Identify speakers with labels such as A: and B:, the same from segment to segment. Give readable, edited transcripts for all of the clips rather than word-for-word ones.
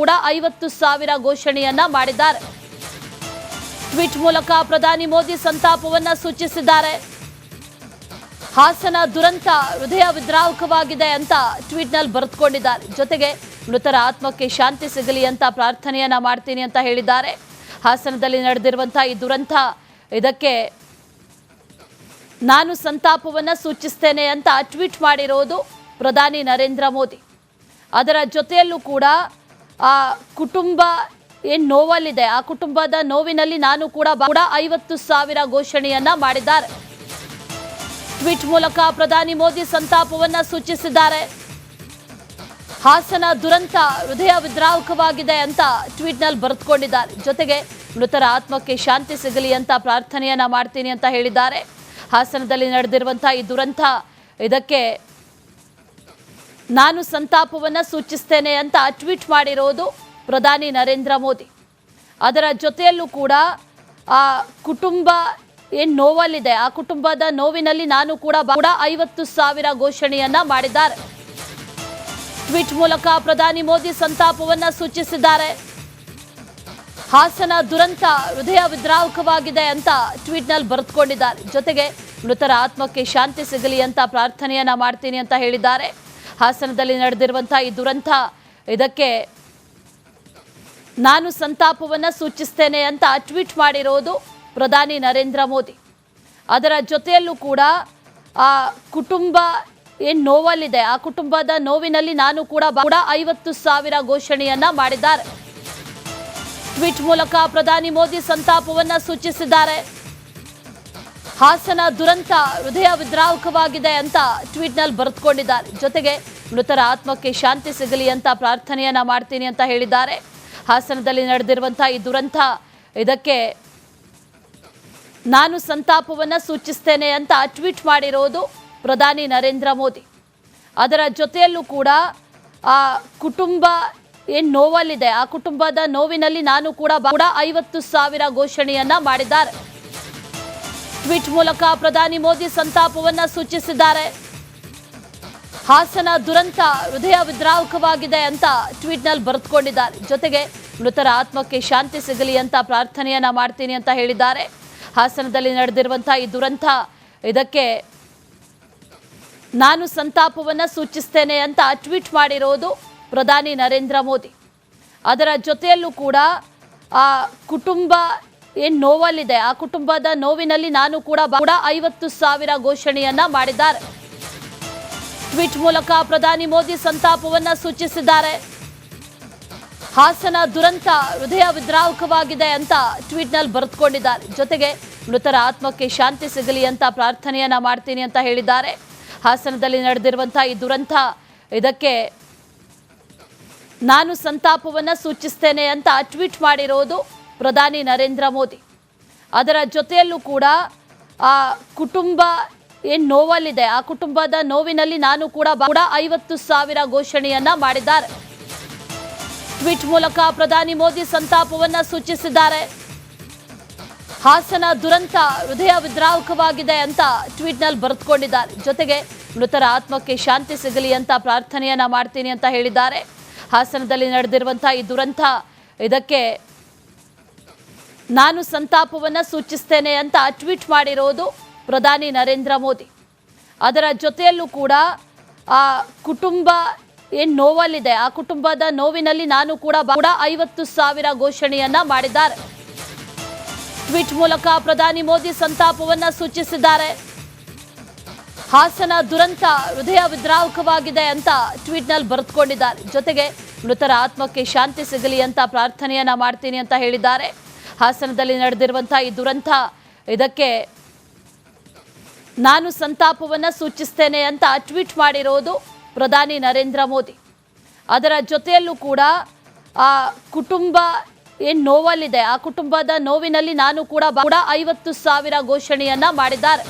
A: ಕೂಡ 50,000 ಘೋಷಣೆಯನ್ನ ಮಾಡಿದ್ದಾರೆ. ಟ್ವೀಟ್ ಮೂಲಕ ಪ್ರಧಾನಿ ಮೋದಿ ಸಂತಾಪವನ್ನ ಸೂಚಿಸಿದ್ದಾರೆ. ಹಾಸನ ದುರಂತ ಹೃದಯ ವಿದ್ರಾವಕವಾಗಿದೆ ಅಂತ ಟ್ವೀಟ್ ನಲ್ಲಿ ಬರೆದುಕೊಂಡಿದ್ದಾರೆ. ಜೊತೆಗೆ ಮೃತರ ಆತ್ಮಕ್ಕೆ ಶಾಂತಿ ಸಿಗಲಿ ಅಂತ ಪ್ರಾರ್ಥನೆಯನ್ನ ಮಾಡ್ತೀನಿ ಅಂತ ಹೇಳಿದ್ದಾರೆ. ಹಾಸನದಲ್ಲಿ ನಡೆದಿರುವಂತಹ ಈ ದುರಂತ ಇದಕ್ಕೆ ನಾನು ಸಂತಾಪವನ್ನ ಸೂಚಿಸ್ತೇನೆ ಅಂತ ಟ್ವೀಟ್ ಮಾಡಿರೋದು ಪ್ರಧಾನಿ ನರೇಂದ್ರ ಮೋದಿ. ಅದರ ಜೊತೆಯಲ್ಲೂ ಕೂಡ ಆ ಕುಟುಂಬ ಏನು ನೋವಲ್ಲಿದೆ, ಆ ಕುಟುಂಬದ ನೋವಿನಲ್ಲಿ ನಾನು ಕೂಡ 50,000 ಘೋಷಣೆಯನ್ನ ಮಾಡಿದ್ದಾರೆ. ಟ್ವೀಟ್ ಮೂಲಕ ಪ್ರಧಾನಿ ಮೋದಿ ಸಂತಾಪವನ್ನ ಸೂಚಿಸಿದ್ದಾರೆ. ಹಾಸನ ದುರಂತ ಹೃದಯ ವಿದ್ರಾವಕವಾಗಿದೆ ಅಂತ ಟ್ವೀಟ್ ನಲ್ಲಿ ಬರೆದುಕೊಂಡಿದ್ದಾರೆ. ಜೊತೆಗೆ ಮೃತರ ಆತ್ಮಕ್ಕೆ ಶಾಂತಿ ಸಿಗಲಿ ಅಂತ ಪ್ರಾರ್ಥನೆಯನ್ನ ಮಾಡ್ತೀನಿ ಅಂತ ಹೇಳಿದ್ದಾರೆ. ಹಾಸನದಲ್ಲಿ ನಡೆದಿರುವಂತಹ ಈ ದುರಂತ ಇದಕ್ಕೆ ನಾನು ಸಂತಾಪವನ್ನ ಸೂಚಿಸ್ತೇನೆ ಅಂತ ಟ್ವೀಟ್ ಮಾಡಿರೋದು ಪ್ರಧಾನಿ ನರೇಂದ್ರ ಮೋದಿ. ಅದರ ಜೊತೆಯಲ್ಲೂ ಕೂಡ ಆ ಕುಟುಂಬ ಏನು ನೋವಲ್ಲಿದೆ, ಆ ಕುಟುಂಬದ ನೋವಿನಲ್ಲಿ ನಾನು ಕೂಡ 50,000 ಘೋಷಣೆಯನ್ನ ಮಾಡಿದ್ದಾರೆ. ಟ್ವೀಟ್ ಮೂಲಕ ಪ್ರಧಾನಿ ಮೋದಿ ಸಂತಾಪವನ್ನ ಸೂಚಿಸಿದ್ದಾರೆ. ಹಾಸನ ದುರಂತ ಹೃದಯ ವಿದ್ರಾವಕವಾಗಿದೆ ಅಂತ ಟ್ವೀಟ್ ನಲ್ಲಿ ಬರೆದುಕೊಂಡಿದ್ದಾರೆ. ಜೊತೆಗೆ ಮೃತರ ಆತ್ಮಕ್ಕೆ ಶಾಂತಿ ಸಿಗಲಿ ಅಂತ ಪ್ರಾರ್ಥನೆಯನ್ನ ಮಾಡ್ತೀನಿ ಅಂತ ಹೇಳಿದ್ದಾರೆ. ಹಾಸನದಲ್ಲಿ ನಡೆದಿರುವಂತಹ ಈ ದುರಂತ ಇದಕ್ಕೆ ನಾನು ಸಂತಾಪವನ್ನ ಸೂಚಿಸ್ತೇನೆ ಅಂತ ಟ್ವೀಟ್ ಮಾಡಿರೋದು ಪ್ರಧಾನಿ ನರೇಂದ್ರ ಮೋದಿ. ಅದರ ಜೊತೆಯಲ್ಲೂ ಕೂಡ ಆ ಕುಟುಂಬ ಏನು ನೋವಲ್ಲಿದೆ, ಆ ಕುಟುಂಬದ ನೋವಿನಲ್ಲಿ ನಾನು ಕೂಡ 50,000 ಘೋಷಣೆಯನ್ನ ಮಾಡಿದ್ದಾರೆ. ಟ್ವೀಟ್ ಮೂಲಕ ಪ್ರಧಾನಿ ಮೋದಿ ಸಂತಾಪವನ್ನ ಸೂಚಿಸಿದ್ದಾರೆ. ಹಾಸನ ದುರಂತ ಹೃದಯ ವಿದ್ರಾವಕವಾಗಿದೆ ಅಂತ ಟ್ವೀಟ್ ನಲ್ಲಿ ಬರೆದುಕೊಂಡಿದ್ದಾರೆ. ಜೊತೆಗೆ ಮೃತರ ಆತ್ಮಕ್ಕೆ ಶಾಂತಿ ಸಿಗಲಿ ಅಂತ ಪ್ರಾರ್ಥನೆಯನ್ನ ಮಾಡ್ತೀನಿ ಅಂತ ಹೇಳಿದ್ದಾರೆ. ಹಾಸನದಲ್ಲಿ ನಡೆದಿರುವಂತಹ ಈ ದುರಂತ ಇದಕ್ಕೆ ನಾನು ಸಂತಾಪವನ್ನ ಸೂಚಿಸ್ತೇನೆ ಅಂತ ಟ್ವೀಟ್ ಮಾಡಿರೋದು ಪ್ರಧಾನಿ ನರೇಂದ್ರ ಮೋದಿ. ಅದರ ಜೊತೆಯಲ್ಲೂ ಕೂಡ ಆ ಕುಟುಂಬ ಏನು ನೋವಲ್ಲಿದೆ, ಆ ಕುಟುಂಬದ ನೋವಿನಲ್ಲಿ ನಾನು ಕೂಡ 50,000 ಘೋಷಣೆಯನ್ನ ಮಾಡಿದ್ದಾರೆ. ಟ್ವೀಟ್ ಮೂಲಕ ಪ್ರಧಾನಿ ಮೋದಿ ಸಂತಾಪವನ್ನ ಸೂಚಿಸಿದ್ದಾರೆ. ಹಾಸನ ದುರಂತ ಹೃದಯ ವಿದ್ರಾವಕವಾಗಿದೆ ಅಂತ ಟ್ವೀಟ್ ನಲ್ಲಿ ಬರೆದುಕೊಂಡಿದ್ದಾರೆ. ಜೊತೆಗೆ ಮೃತರ ಆತ್ಮಕ್ಕೆ ಶಾಂತಿ ಸಿಗಲಿ ಅಂತ ಪ್ರಾರ್ಥನೆಯನ್ನ ಮಾಡ್ತೀನಿ ಅಂತ ಹೇಳಿದ್ದಾರೆ. ಹಾಸನದಲ್ಲಿ ನಡೆದಿರುವಂತಹ ಈ ದುರಂತ ಇದಕ್ಕೆ ನಾನು ಸಂತಾಪವನ್ನ ಸೂಚಿಸ್ತೇನೆ ಅಂತ ಟ್ವೀಟ್ ಮಾಡಿರೋದು ಪ್ರಧಾನಿ ನರೇಂದ್ರ ಮೋದಿ. ಅದರ ಜೊತೆಯಲ್ಲೂ ಕೂಡ ಆ ಕುಟುಂಬ ಏನು ನೋವಲ್ಲಿದೆ, ಆ ಕುಟುಂಬದ ನೋವಿನಲ್ಲಿ ನಾನು ಕೂಡ 50,000 ಘೋಷಣೆಯನ್ನ ಮಾಡಿದ್ದಾರೆ. ಟ್ವೀಟ್ ಮೂಲಕ ಪ್ರಧಾನಿ ಮೋದಿ ಸಂತಾಪವನ್ನ ಸೂಚಿಸಿದ್ದಾರೆ. ಹಾಸನ ದುರಂತ ಹೃದಯ ವಿದ್ರಾವಕವಾಗಿದೆ ಅಂತ ಟ್ವೀಟ್ ನಲ್ಲಿ ಬರೆದುಕೊಂಡಿದ್ದಾರೆ. ಜೊತೆಗೆ ಮೃತರ ಆತ್ಮಕ್ಕೆ ಶಾಂತಿ ಸಿಗಲಿ ಅಂತ ಪ್ರಾರ್ಥನೆಯನ್ನ ಮಾಡ್ತೀನಿ ಅಂತ ಹೇಳಿದ್ದಾರೆ. ಹಾಸನದಲ್ಲಿ ನಡೆದಿರುವಂತಹ ಈ ದುರಂತ ಇದಕ್ಕೆ ನಾನು ಸಂತಾಪವನ್ನ ಸೂಚಿಸ್ತೇನೆ ಅಂತ ಟ್ವೀಟ್ ಮಾಡಿರೋದು ಪ್ರಧಾನಿ ನರೇಂದ್ರ ಮೋದಿ. ಅದರ ಜೊತೆಯಲ್ಲೂ ಕೂಡ ಆ ಕುಟುಂಬ ಏನು ನೋವಲ್ಲಿದೆ, ಆ ಕುಟುಂಬದ ನೋವಿನಲ್ಲಿ ನಾನು ಕೂಡ 50,000 ಘೋಷಣೆಯನ್ನ ಮಾಡಿದ್ದಾರೆ. ಟ್ವೀಟ್ ಮೂಲಕ ಪ್ರಧಾನಿ ಮೋದಿ ಸಂತಾಪವನ್ನ ಸೂಚಿಸಿದ್ದಾರೆ. ಹಾಸನ ದುರಂತ ಹೃದಯ ವಿದ್ರಾವಕವಾಗಿದೆ ಅಂತ ಟ್ವೀಟ್ ನಲ್ಲಿ ಬರೆದುಕೊಂಡಿದ್ದಾರೆ. ಜೊತೆಗೆ ಮೃತರ ಆತ್ಮಕ್ಕೆ ಶಾಂತಿ ಸಿಗಲಿ ಅಂತ ಪ್ರಾರ್ಥನೆಯನ್ನ ಮಾಡ್ತೀನಿ ಅಂತ ಹೇಳಿದ್ದಾರೆ. ಹಾಸನದಲ್ಲಿ ನಡೆದಿರುವಂತಹ ಈ ದುರಂತ ಇದಕ್ಕೆ ನಾನು ಸಂತಾಪವನ್ನ ಸೂಚಿಸ್ತೇನೆ ಅಂತ ಟ್ವೀಟ್ ಮಾಡಿರೋದು ಪ್ರಧಾನಿ ನರೇಂದ್ರ ಮೋದಿ. ಅದರ ಜೊತೆಯಲ್ಲೂ ಕೂಡ ಆ ಕುಟುಂಬ ಏನು ನೋವಲ್ಲಿದೆ, ಆ ಕುಟುಂಬದ ನೋವಿನಲ್ಲಿ ನಾನು ಕೂಡ 50,000 ಘೋಷಣೆಯನ್ನ ಮಾಡಿದ್ದಾರೆ. ಟ್ವೀಟ್ ಮೂಲಕ ಪ್ರಧಾನಿ ಮೋದಿ ಸಂತಾಪವನ್ನ ಸೂಚಿಸಿದ್ದಾರೆ. ಹಾಸನ ದುರಂತ ಹೃದಯ ವಿದ್ರಾವಕವಾಗಿದೆ ಅಂತ ಟ್ವೀಟ್ ನಲ್ಲಿ ಬರೆದುಕೊಂಡಿದ್ದಾರೆ. ಜೊತೆಗೆ ಮೃತರ ಆತ್ಮಕ್ಕೆ ಶಾಂತಿ ಸಿಗಲಿ ಅಂತ ಪ್ರಾರ್ಥನೆಯನ್ನ ಮಾಡ್ತೀನಿ ಅಂತ ಹೇಳಿದ್ದಾರೆ. ಹಾಸನದಲ್ಲಿ ನಡೆದಿರುವಂತಹ ಈ ದುರಂತ ಇದಕ್ಕೆ ನಾನು ಸಂತಾಪವನ್ನ ಸೂಚಿಸ್ತೇನೆ ಅಂತ ಟ್ವೀಟ್ ಮಾಡಿರೋದು ಪ್ರಧಾನಿ ನರೇಂದ್ರ ಮೋದಿ. ಅದರ ಜೊತೆಯಲ್ಲೂ ಕೂಡ ಆ ಕುಟುಂಬ ಏನು ನೋವಲ್ಲಿದೆ, ಆ ಕುಟುಂಬದ ನೋವಿನಲ್ಲಿ ನಾನು ಕೂಡ 50,000 ಘೋಷಣೆಯನ್ನ ಮಾಡಿದ್ದಾರೆ.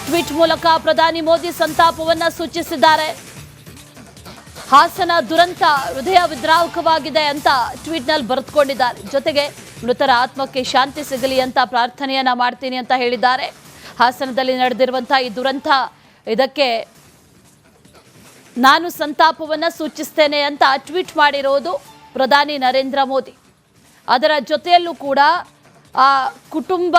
A: ಟ್ವೀಟ್ ಮೂಲಕ ಪ್ರಧಾನಿ ಮೋದಿ ಸಂತಾಪವನ್ನ ಸೂಚಿಸಿದ್ದಾರೆ. ಹಾಸನ ದುರಂತ ಹೃದಯ ವಿದ್ರಾವಕವಾಗಿದೆ ಅಂತ ಟ್ವೀಟ್ ನಲ್ಲಿ ಬರೆದುಕೊಂಡಿದ್ದಾರೆ. ಜೊತೆಗೆ ಮೃತರ ಆತ್ಮಕ್ಕೆ ಶಾಂತಿ ಸಿಗಲಿ ಅಂತ ಪ್ರಾರ್ಥನೆಯನ್ನ ಮಾಡ್ತೀನಿ ಅಂತ ಹೇಳಿದ್ದಾರೆ. ಹಾಸನದಲ್ಲಿ ನಡೆದಿರುವಂತಹ ಈ ದುರಂತ ಇದಕ್ಕೆ ನಾನು ಸಂತಾಪವನ್ನು ಸೂಚಿಸ್ತೇನೆ ಅಂತ ಟ್ವೀಟ್ ಮಾಡಿರೋದು ಪ್ರಧಾನಿ ನರೇಂದ್ರ ಮೋದಿ. ಅದರ ಜೊತೆಯಲ್ಲೂ ಕೂಡ ಆ ಕುಟುಂಬ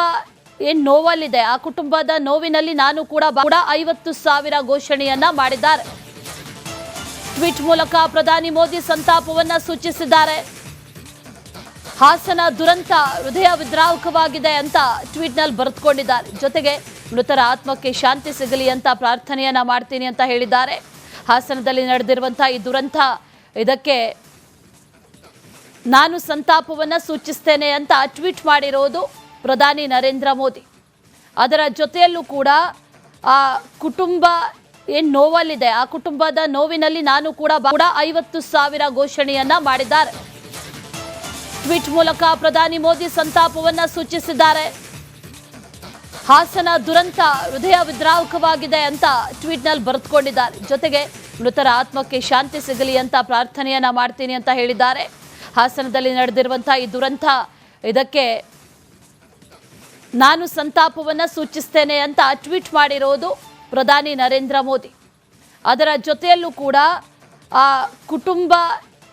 A: ಏನು ನೋವಲ್ಲಿದೆ, ಆ ಕುಟುಂಬದ ನೋವಿನಲ್ಲಿ ನಾನು ಕೂಡ 50,000 ಘೋಷಣೆಯನ್ನ ಮಾಡಿದ್ದಾರೆ. ಟ್ವೀಟ್ ಮೂಲಕ ಪ್ರಧಾನಿ ಮೋದಿ ಸಂತಾಪವನ್ನ ಸೂಚಿಸಿದ್ದಾರೆ. ಹಾಸನ ದುರಂತ ಹೃದಯ ವಿದ್ರಾವಕವಾಗಿದೆ ಅಂತ ಟ್ವೀಟ್ನಲ್ಲಿ ಬರೆದುಕೊಂಡಿದ್ದಾರೆ. ಜೊತೆಗೆ ಮೃತರ ಆತ್ಮಕ್ಕೆ ಶಾಂತಿ ಸಿಗಲಿ ಅಂತ ಪ್ರಾರ್ಥನೆಯನ್ನ ಮಾಡ್ತೀನಿ ಅಂತ ಹೇಳಿದ್ದಾರೆ. ಹಾಸನದಲ್ಲಿ ನಡೆದಿರುವಂತಹ ಈ ದುರಂತ, ಇದಕ್ಕೆ ನಾನು ಸಂತಾಪವನ್ನ ಸೂಚಿಸ್ತೇನೆ ಅಂತ ಟ್ವೀಟ್ ಮಾಡಿರೋದು ಪ್ರಧಾನಿ ನರೇಂದ್ರ ಮೋದಿ. ಅದರ ಜೊತೆಯಲ್ಲೂ ಕೂಡ ಆ ಕುಟುಂಬ ಏನು ನೋವಲ್ಲಿದೆ, ಆ ಕುಟುಂಬದ ನೋವಿನಲ್ಲಿ ನಾನು ಕೂಡ 50,000 ಘೋಷಣೆಯನ್ನ ಮಾಡಿದ್ದಾರೆ. ಟ್ವೀಟ್ ಮೂಲಕ ಪ್ರಧಾನಿ ಮೋದಿ ಸಂತಾಪವನ್ನ ಸೂಚಿಸಿದ್ದಾರೆ. ಹಾಸನ ದುರಂತ ಹೃದಯ ವಿದ್ರಾವಕವಾಗಿದೆ ಅಂತ ಟ್ವೀಟ್ನಲ್ಲಿ ಬರೆದುಕೊಂಡಿದ್ದಾರೆ. ಜೊತೆಗೆ ಮೃತರ ಆತ್ಮಕ್ಕೆ ಶಾಂತಿ ಸಿಗಲಿ ಅಂತ ಪ್ರಾರ್ಥನೆಯನ್ನ ಮಾಡ್ತೀನಿ ಅಂತ ಹೇಳಿದ್ದಾರೆ. ಹಾಸನದಲ್ಲಿ ನಡೆದಿರುವಂತಹ ಈ ದುರಂತ, ಇದಕ್ಕೆ ನಾನು ಸಂತಾಪವನ್ನ ಸೂಚಿಸ್ತೇನೆ ಅಂತ ಟ್ವೀಟ್ ಮಾಡಿರೋದು ಪ್ರಧಾನಿ ನರೇಂದ್ರ ಮೋದಿ. ಅದರ ಜೊತೆಯಲ್ಲೂ ಕೂಡ ಆ ಕುಟುಂಬ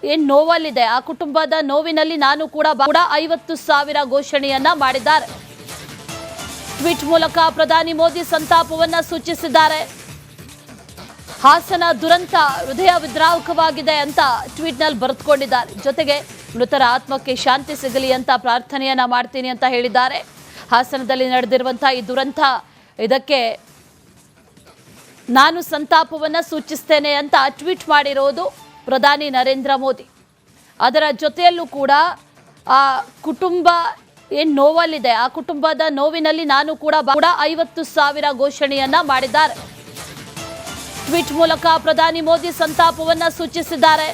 A: ಏನು ನೋವಲ್ಲಿದೆ, ಆ ಕುಟುಂಬದ ನೋವಿನಲ್ಲಿ ನಾನು ಕೂಡ 50,000 ಘೋಷಣೆಯನ್ನ ಮಾಡಿದ್ದಾರೆ. ಟ್ವೀಟ್ ಮೂಲಕ ಪ್ರಧಾನಿ ಮೋದಿ ಸಂತಾಪವನ್ನ ಸೂಚಿಸಿದ್ದಾರೆ. ಹಾಸನ ದುರಂತ ಹೃದಯ ವಿದ್ರಾವಕವಾಗಿದೆ ಅಂತ ಟ್ವೀಟ್ನಲ್ಲಿ ಬರೆದುಕೊಂಡಿದ್ದಾರೆ. ಜೊತೆಗೆ ಮೃತರ ಆತ್ಮಕ್ಕೆ ಶಾಂತಿ ಸಿಗಲಿ ಅಂತ ಪ್ರಾರ್ಥನೆಯನ್ನ ಮಾಡ್ತೀನಿ ಅಂತ ಹೇಳಿದ್ದಾರೆ. ಹಾಸನದಲ್ಲಿ ನಡೆದಿರುವಂತಹ ಈ ದುರಂತ, ಇದಕ್ಕೆ ನಾನು ಸಂತಾಪವನ್ನ ಸೂಚಿಸ್ತೇನೆ ಅಂತ ಟ್ವೀಟ್ ಮಾಡಿರೋದು ಪ್ರಧಾನಿ ನರೇಂದ್ರ ಮೋದಿ. ಅದರ ಜೊತೆಯಲ್ಲೂ ಕೂಡ ಆ ಕುಟುಂಬ ಏನು ನೋವಲ್ಲಿದೆ, ಆ ಕುಟುಂಬದ ನೋವಿನಲ್ಲಿ ನಾನು ಕೂಡ 50,000 ಘೋಷಣೆಯನ್ನ ಮಾಡಿದ್ದಾರೆ. ಟ್ವೀಟ್ ಮೂಲಕ ಪ್ರಧಾನಿ ಮೋದಿ ಸಂತಾಪವನ್ನ ಸೂಚಿಸಿದ್ದಾರೆ.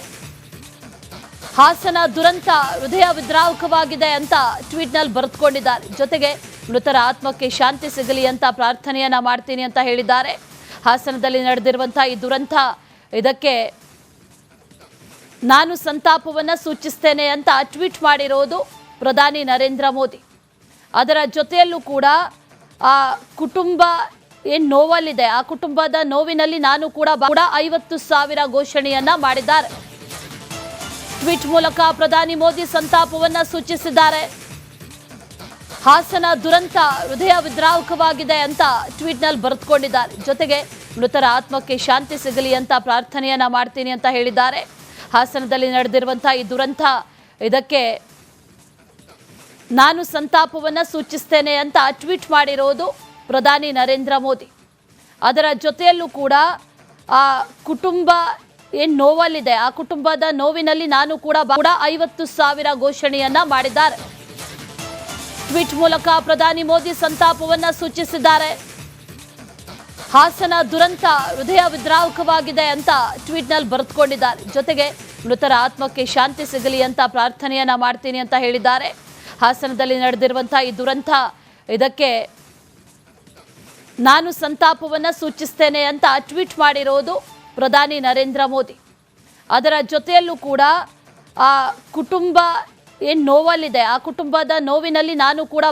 A: ಹಾಸನ ದುರಂತ ಹೃದಯ ವಿದ್ರಾವಕವಾಗಿದೆ ಅಂತ ಟ್ವೀಟ್ನಲ್ಲಿ ಬರೆದುಕೊಂಡಿದ್ದಾರೆ. ಜೊತೆಗೆ ಮೃತರ ಆತ್ಮಕ್ಕೆ ಶಾಂತಿ ಸಿಗಲಿ ಅಂತ ಪ್ರಾರ್ಥನೆಯನ್ನ ಮಾಡ್ತೀನಿ ಅಂತ ಹೇಳಿದ್ದಾರೆ. ಹಾಸನದಲ್ಲಿ ನಡೆದಿರುವಂತಹ ಈ ದುರಂತ, ಇದಕ್ಕೆ ನಾನು ಸಂತಾಪವನ್ನ ಸೂಚಿಸ್ತೇನೆ ಅಂತ ಟ್ವೀಟ್ ಮಾಡಿರೋದು ಪ್ರಧಾನಿ ನರೇಂದ್ರ ಮೋದಿ. ಅದರ ಜೊತೆಯಲ್ಲೂ ಕೂಡ ಆ ಕುಟುಂಬ ಏನು ನೋವಲ್ಲಿದೆ, ಆ ಕುಟುಂಬದ ನೋವಿನಲ್ಲಿ ನಾನು ಕೂಡ 50,000 ಘೋಷಣೆಯನ್ನ ಮಾಡಿದ್ದಾರೆ. ಟ್ವೀಟ್ ಮೂಲಕ ಪ್ರಧಾನಿ ಮೋದಿ ಸಂತಾಪವನ್ನ ಸೂಚಿಸಿದ್ದಾರೆ. ಹಾಸನ ದುರಂತ ಹೃದಯ ವಿದ್ರಾವಕವಾಗಿದೆ ಅಂತ ಟ್ವೀಟ್ನಲ್ಲಿ ಬರೆದುಕೊಂಡಿದ್ದಾರೆ. ಜೊತೆಗೆ ಮೃತರ ಆತ್ಮಕ್ಕೆ ಶಾಂತಿ ಸಿಗಲಿ ಅಂತ ಪ್ರಾರ್ಥನೆಯನ್ನ ಮಾಡ್ತೀನಿ ಅಂತ ಹೇಳಿದ್ದಾರೆ. ಹಾಸನದಲ್ಲಿ ನಡೆದಿರುವಂತಹ ಈ ದುರಂತ, ಇದಕ್ಕೆ ನಾನು ಸಂತಾಪವನ್ನ ಸೂಚಿಸ್ತೇನೆ ಅಂತ ಟ್ವೀಟ್ ಮಾಡಿರೋದು ಪ್ರಧಾನಿ ನರೇಂದ್ರ ಮೋದಿ. ಅದರ ಜೊತೆಯಲ್ಲೂ ಕೂಡ ಆ ಕುಟುಂಬ ಏನು ನೋವಲ್ಲಿದೆ, ಆ ಕುಟುಂಬದ ನೋವಿನಲ್ಲಿ ನಾನು ಕೂಡ 50,000 ಘೋಷಣೆಯನ್ನ ಮಾಡಿದ್ದಾರೆ. ಟ್ವೀಟ್ ಮೂಲಕ ಪ್ರಧಾನಿ ಮೋದಿ ಸಂತಾಪವನ್ನ ಸೂಚಿಸಿದ್ದಾರೆ. ಹಾಸನ ದುರಂತ ಹೃದಯ ವಿದ್ರಾವಕವಾಗಿದೆ ಅಂತ ಟ್ವೀಟ್ನಲ್ಲಿ ಬರೆದುಕೊಂಡಿದ್ದಾರೆ. ಜೊತೆಗೆ ಮೃತರ ಆತ್ಮಕ್ಕೆ ಶಾಂತಿ ಸಿಗಲಿ ಅಂತ ಪ್ರಾರ್ಥನೆಯನ್ನ ಮಾಡ್ತೀನಿ ಅಂತ ಹೇಳಿದ್ದಾರೆ. ಹಾಸನದಲ್ಲಿ ನಡೆದಿರುವಂತಹ ಈ ದುರಂತ, ಇದಕ್ಕೆ ನಾನು ಸಂತಾಪವನ್ನ ಸೂಚಿಸ್ತೇನೆ ಅಂತ ಟ್ವೀಟ್ ಮಾಡಿರೋದು ಪ್ರಧಾನಿ ನರೇಂದ್ರ ಮೋದಿ. ಅದರ ಜೊತೆಯಲ್ಲೂ ಕೂಡ ಆ ಕುಟುಂಬ ಏನು ನೋವಲ್ಲಿದೆ, ಆ ಕುಟುಂಬದ ನೋವಿನಲ್ಲಿ ನಾನು ಕೂಡ